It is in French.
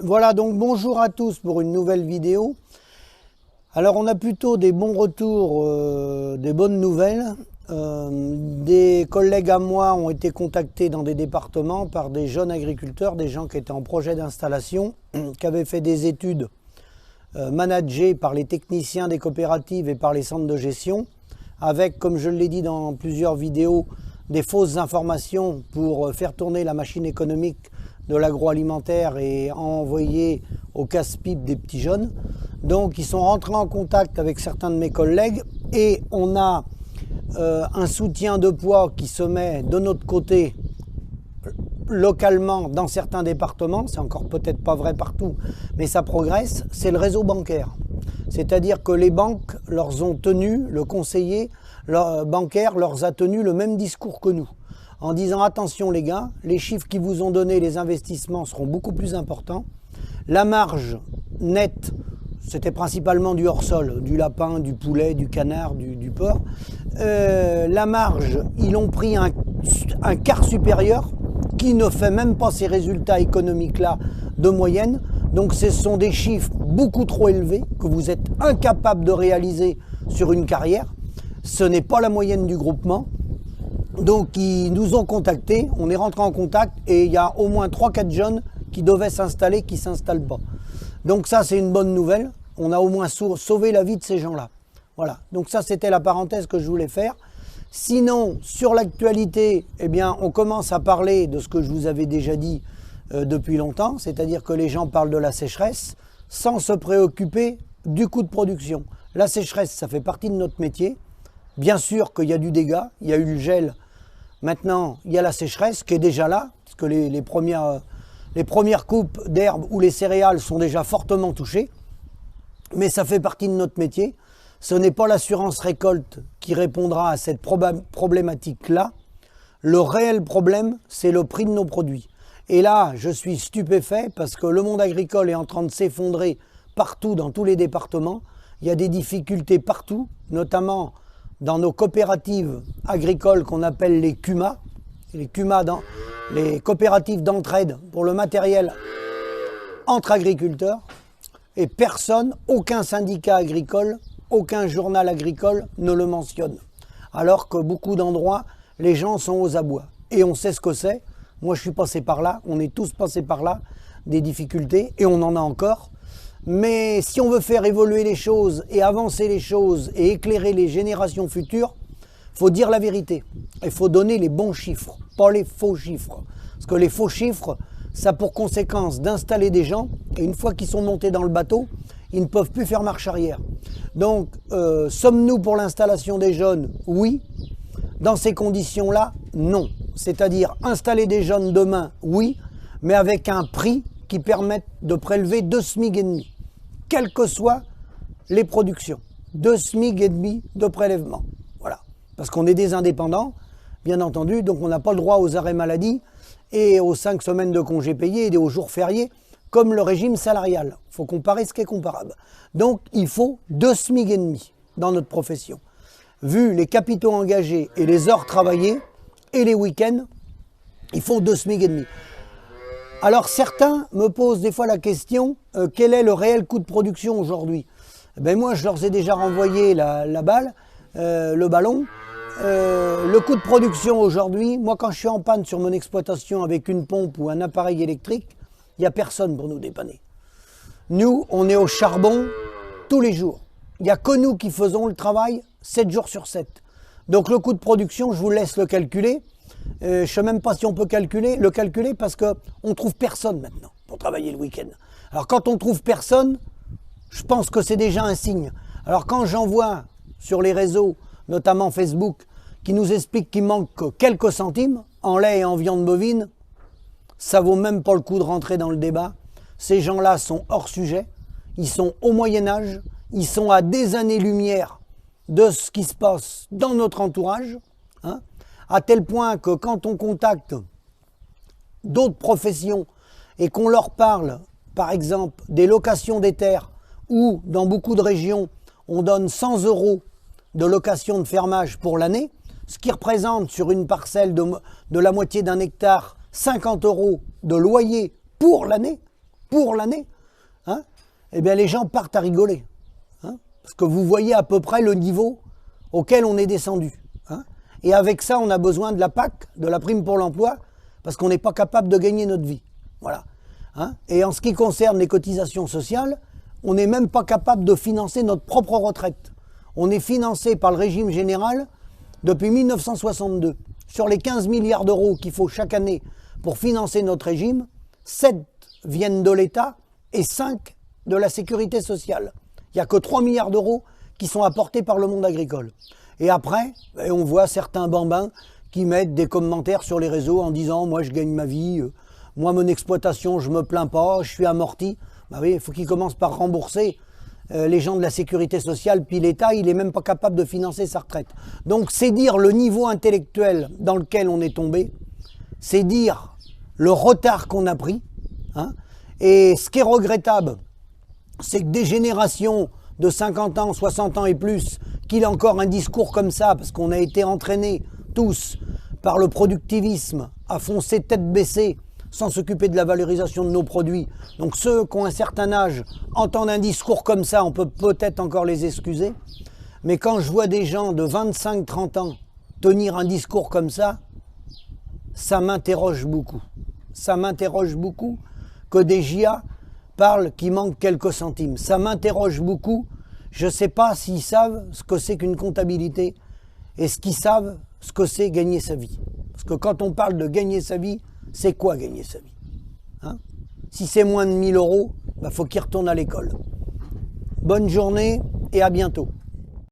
Voilà, donc bonjour à tous pour une nouvelle vidéo. Alors on a plutôt des bons retours, des bonnes nouvelles. Des collègues à moi ont été contactés dans des départements par des jeunes agriculteurs, des gens qui étaient en projet d'installation, qui avaient fait des études managées par les techniciens des coopératives et par les centres de gestion, avec, comme je l'ai dit dans plusieurs vidéos, des fausses informations pour faire tourner la machine économique de l'agroalimentaire et envoyer au casse-pipe des petits jeunes. Donc ils sont rentrés en contact avec certains de mes collègues et on a un soutien de poids qui se met de notre côté localement dans certains départements, c'est encore peut-être pas vrai partout, mais ça progresse, c'est le réseau bancaire. C'est-à-dire que les banques leur ont tenu, le conseiller bancaire leur a tenu le même discours que nous, en disant attention les gars, les chiffres qu'ils vous ont donnés, les investissements seront beaucoup plus importants. La marge nette, c'était principalement du hors-sol, du lapin, du poulet, du canard, du porc. La marge, ils l'ont pris un quart supérieur qui ne fait même pas ces résultats économiques-là de moyenne. Donc ce sont des chiffres beaucoup trop élevés que vous êtes incapable de réaliser sur une carrière. Ce n'est pas la moyenne du groupement. Donc ils nous ont contactés, on est rentré en contact et il y a au moins 3-4 jeunes qui devaient s'installer, qui ne s'installent pas. Donc ça c'est une bonne nouvelle, on a au moins sauvé la vie de ces gens-là. Voilà, donc ça c'était la parenthèse que je voulais faire. Sinon, sur l'actualité, eh bien, on commence à parler de ce que je vous avais déjà dit depuis longtemps, c'est-à-dire que les gens parlent de la sécheresse sans se préoccuper du coût de production. La sécheresse, ça fait partie de notre métier. Bien sûr qu'il y a du dégât, il y a eu le gel. Maintenant, il y a la sécheresse qui est déjà là, parce que les premières coupes d'herbe ou les céréales sont déjà fortement touchées. Mais ça fait partie de notre métier. Ce n'est pas l'assurance récolte qui répondra à cette problématique-là. Le réel problème, c'est le prix de nos produits. Et là, je suis stupéfait parce que le monde agricole est en train de s'effondrer partout, dans tous les départements. Il y a des difficultés partout, notamment dans nos coopératives agricoles qu'on appelle les CUMA. Les CUMA, les coopératives d'entraide pour le matériel entre agriculteurs. Et personne, aucun syndicat agricole, aucun journal agricole ne le mentionne. Alors que beaucoup d'endroits, les gens sont aux abois. Et on sait ce que c'est. Moi, je suis passé par là. On est tous passés par là. Des difficultés. Et on en a encore. Mais si on veut faire évoluer les choses et avancer les choses et éclairer les générations futures, il faut dire la vérité. Il faut donner les bons chiffres, pas les faux chiffres. Parce que les faux chiffres, ça a pour conséquence d'installer des gens, et une fois qu'ils sont montés dans le bateau, ils ne peuvent plus faire marche arrière. Donc, sommes-nous pour l'installation des jeunes? Oui. Dans ces conditions-là, non. C'est-à-dire installer des jeunes demain, oui, mais avec un prix qui permette de prélever 2 SMIC et demi, quelles que soient les productions. 2 SMIC et demi de prélèvement. Voilà. Parce qu'on est des indépendants, bien entendu, donc on n'a pas le droit aux arrêts maladie et aux 5 semaines de congés payés et aux jours fériés, comme le régime salarial. Il faut comparer ce qui est comparable. Donc il faut 2 SMIC et demi dans notre profession. Vu les capitaux engagés et les heures travaillées et les week-ends, il faut 2 SMIC et demi. Alors certains me posent des fois la question, quel est le réel coût de production aujourd'hui? Ben moi je leur ai déjà renvoyé la balle, le ballon. Le coût de production aujourd'hui, moi quand je suis en panne sur mon exploitation avec une pompe ou un appareil électrique, il n'y a personne pour nous dépanner. Nous, on est au charbon tous les jours. Il n'y a que nous qui faisons le travail 7 jours sur 7. Donc le coût de production, je vous laisse le calculer. Je ne sais même pas si on peut le calculer parce qu'on ne trouve personne maintenant pour travailler le week-end. Alors quand on ne trouve personne, je pense que c'est déjà un signe. Alors quand j'en vois sur les réseaux, notamment Facebook, qui nous explique qu'il manque quelques centimes en lait et en viande bovine, ça vaut même pas le coup de rentrer dans le débat. Ces gens-là sont hors sujet, ils sont au Moyen-Âge, ils sont à des années-lumière de ce qui se passe dans notre entourage, hein, à tel point que quand on contacte d'autres professions et qu'on leur parle, par exemple, des locations des terres, où dans beaucoup de régions, on donne 100 € de location de fermage pour l'année, ce qui représente sur une parcelle de la moitié d'un hectare 50 € de loyer pour l'année, pour l'année, hein, eh bien les gens partent à rigoler. Hein, parce que vous voyez à peu près le niveau auquel on est descendu. Hein, et avec ça, on a besoin de la PAC, de la prime pour l'emploi, parce qu'on n'est pas capable de gagner notre vie. Voilà. Hein, et en ce qui concerne les cotisations sociales, on n'est même pas capable de financer notre propre retraite. On est financé par le régime général depuis 1962. Sur les 15 milliards d'euros qu'il faut chaque année pour financer notre régime, 7 viennent de l'État et 5 de la sécurité sociale. Il n'y a que 3 milliards d'euros qui sont apportés par le monde agricole. Et après, on voit certains bambins qui mettent des commentaires sur les réseaux en disant « moi je gagne ma vie, moi mon exploitation je me plains pas, je suis amorti ». Ben oui, il faut qu'ils commencent par rembourser les gens de la sécurité sociale, puis l'État, il n'est même pas capable de financer sa retraite. Donc c'est dire le niveau intellectuel dans lequel on est tombé, c'est dire le retard qu'on a pris. Hein. Et ce qui est regrettable, c'est que des générations de 50 ans, 60 ans et plus, qu'il ait encore un discours comme ça, parce qu'on a été entraînés tous par le productivisme à foncer tête baissée, sans s'occuper de la valorisation de nos produits. Donc ceux qui ont un certain âge entendent un discours comme ça, on peut peut-être encore les excuser. Mais quand je vois des gens de 25-30 ans tenir un discours comme ça m'interroge beaucoup. Ça m'interroge beaucoup que des GIA parlent qu'il manque quelques centimes. Ça m'interroge beaucoup. Je ne sais pas s'ils savent ce que c'est qu'une comptabilité et ce qu'ils savent ce que c'est gagner sa vie. Parce que quand on parle de gagner sa vie, c'est quoi gagner sa vie, hein? Si c'est moins de 1000 euros, faut qu'il retourne à l'école. Bonne journée et à bientôt.